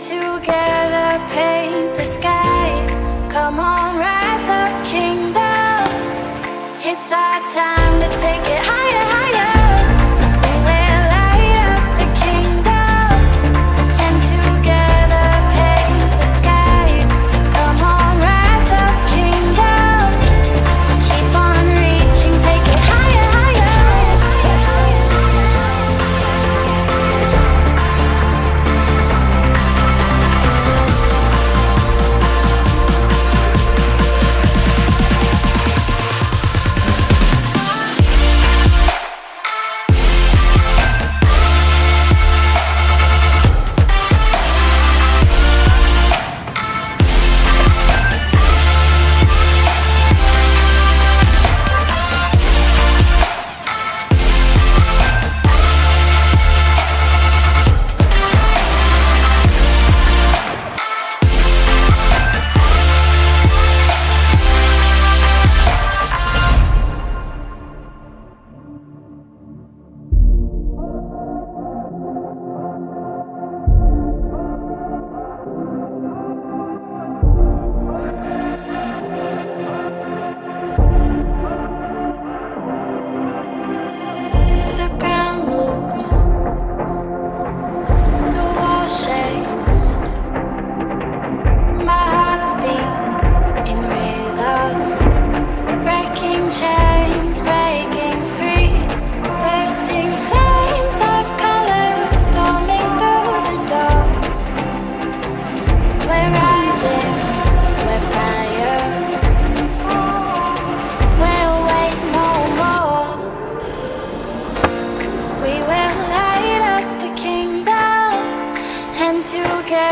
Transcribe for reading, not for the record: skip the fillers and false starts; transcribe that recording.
together paint the sky. Come on, rise up, kingdom. It's our time to take it higher, higher. We will light up the kingdom and together paint the sky. Come on, rise up, kingdom. Keep on reaching, take it higher, higher. The ground moves, the walls shake, my heart's beat in rhythm, breaking chains, breaking free, bursting flames of color, storming through the door. We're rising, we're fire, we'll wait no more. We will light up the kingdom and together